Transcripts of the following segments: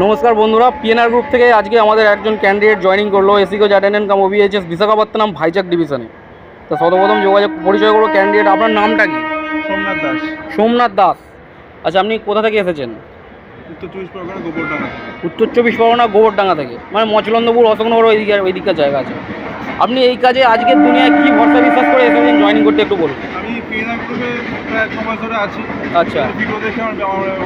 নমস্কার বন্ধুরা, PNR group থেকে আজকে আমাদের একজন ক্যান্ডিডেট জয়েনিং করলো এসিকো জার্টেন কাম ওবিএইচএস বিশাখাপত্তনম ভাইজাক ডিভিশনে। তো সর্বপ্রথম যোগাযোগ পরিচয় করবো ক্যান্ডিডেট। আপনার নামটা কি? সোমনাথ দাস। সোমনাথ দাস। আচ্ছা, আপনি কোথা থেকে এসেছেন? উত্তর 24 পরগনা গোবরডাঙ্গা। উত্তর 24 পরগনা গোবরডাঙ্গা থেকে, মানে মচলন্দপুর অশোকনগর ওইদিকের জায়গা আছে। আপনি এই কাজে আজকের দুনিয়ায় কী ভরসা বিশ্বাস করে এসেছেন জয়েনিং করতে, একটু বলুন। আমি পিএনআর গ্রুপে প্রায় 6 মাস ধরে আছি। আচ্ছা, ভিডিও দেখে আমার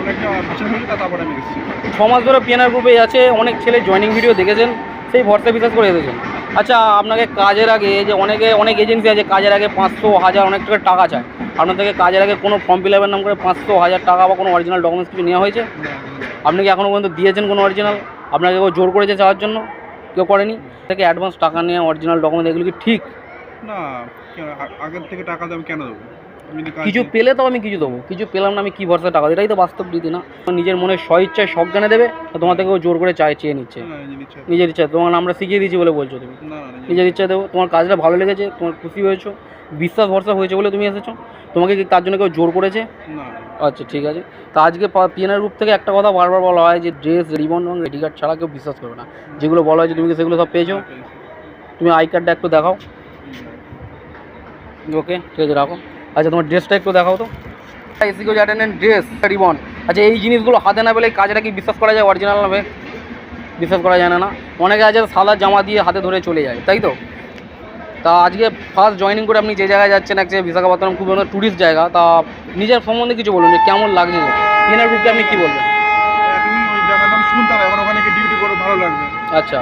অনেকটা ইচ্ছা হয়েছে, তারপরে আমি এসেছি। 6 মাস ধরে পিএনআর গ্রুপে আছে, অনেক ছেলে জয়েনিং ভিডিও দেখেছেন, সেই ভরসা বিশ্বাস করে এসেছেন। আচ্ছা, আপনাকে কাজের আগে যে অনেক এজেন্সি আছে কাজের আগে 500, 1000 অনেক টাকা চায়, আপনার থেকে কাজের আগে কোনো ফর্ম ফিল আপের নাম করে 500, 1000 টাকা বা কোনো অরিজিনাল ডকুমেন্টস কিছু নেওয়া হয়েছে? আপনি কি এখনও পর্যন্ত দিয়েছেন কোনো অরিজিনাল? আপনাকে কেউ জোর করেছে যাওয়ার জন্য? কেউ করেনি? থেকে অ্যাডভান্স টাকা নিয়ে অরিজিনাল ডকুমেন্ট এগুলো কি ঠিক? না, আগের থেকে টাকা আমি কেন দেবো? কিছু পেলে তো আমি কিছু দেবো, কিছু পেলাম না আমি কী ভরসা টাকা দেবো? এটাই তো বাস্তব রীতি না? নিজের মনে স্বইচ্ছায় সজ্ঞানে দেবে, তোমার থেকেও জোর করে চেয়ে নিচ্ছে। নিজের ইচ্ছা, তোমার আমরা শিখিয়ে দিয়েছি বলে বলছো তুমি? নিজের ইচ্ছা দেবো। তোমার কাজটা ভালো লেগেছে, তোমার খুশি হয়েছো, বিশ্বাস ভরসা হয়েছে বলে তুমি এসেছো। তোমাকে কি তার জন্য কেউ জোর করেছে? আচ্ছা, ঠিক আছে। তা আজকে পিএনআর গ্রুপ থেকে একটা কথা বারবার বলা হয় যে ড্রেস, রিবন এবং আইডি কার্ড ছাড়া কেউ বিশ্বাস করবে না। যেগুলো বলা হয়েছে তুমি কি সেগুলো সব পেয়েছো? তুমি আই কার্ডটা একটু দেখাও। ওকে, ঠিক আছে, রাখো। আচ্ছা, তোমার ড্রেসটা একটু দেখাও তো। এসিকো জার্টেন ড্রেস, রিবন। আচ্ছা, এই জিনিসগুলো হাতে না পেলে কাজটা কি বিশ্বাস করা যায় অরিজিনাল হবে? বিশ্বাস করা যায় না। অনেকে আছে সাদা জামা দিয়ে হাতে ধরে চলে যায়, তাই তো? তা আজকে ফার্স্ট জয়েনিং করে আপনি যে জায়গায় যাচ্ছেন, এক জায়গায় বিশাখাপত্তনম, খুব ট্যুরিস্ট জায়গা, তা নিজের সম্বন্ধে কিছু বলুন যে কেমন লাগছে পিএনআর গ্রুপকে, আপনি কী বলবেন? ওই জায়গার নাম শুনতাম, এখন ওখানে ডিউটি করে ভালো লাগবে। আচ্ছা,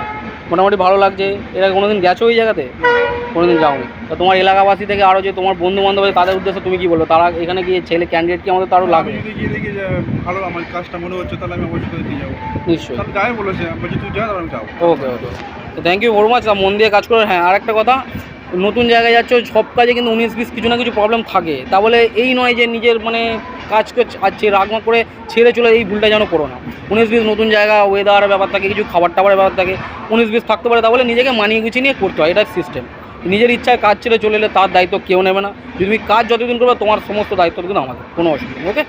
মোটামুটি ভালো লাগছে। এর আগে কোনোদিন গেছো ওই জায়গাতে? কোনোদিন যাওনি। তো তোমার এলাকাবাসী থেকে আরও যে তোমার বন্ধু বান্ধব আছে তাদের উদ্দেশ্যে তুমি কী বলবো? তারা এখানে গিয়ে ছেলে ক্যান্ডিডেট কি আমাদের তারও লাগবে? যদি গিয়ে দেখি যে ভালো আমার কাজটা মনে হচ্ছে, তাহলে আমি অবশ্যই দিয়ে যাবো। নিশ্চয়ই, যাই বলেছে, বলছি তুই যা, আমি যাবো। ওকে ওকে, থ্যাংক ইউ ভেরি মাচ। মন দিয়ে কাজ করে। হ্যাঁ, আর একটা কথা, নতুন জায়গায় যাচ্ছ, সব কাজে কিন্তু 19-20 কিছু না কিছু প্রবলেম থাকে। তা বলে এই নয় যে নিজের মানে কাজকে রাগমা করে ছেড়ে চলে, এই ভুলটা যেন করো না। 19-20 নতুন জায়গা, ওয়েদার ব্যাপার থাকে, কিছু খাবার টাবারের ব্যাপার থাকে, 19-20 থাকতে পারে। তা বলে নিজেকে মানিয়ে গুছিয়ে নিয়ে করতে হয়, এটার সিস্টেম। নিজের ইচ্ছায় কাজ ছেড়ে চলে এলে তার দায়িত্ব কেউ নেবে না। যদি তুমি কাজ যতদিন করবে, তোমার সমস্ত দায়িত্ব কিন্তু আমাদের, কোনো অসুবিধা নেই। ওকে।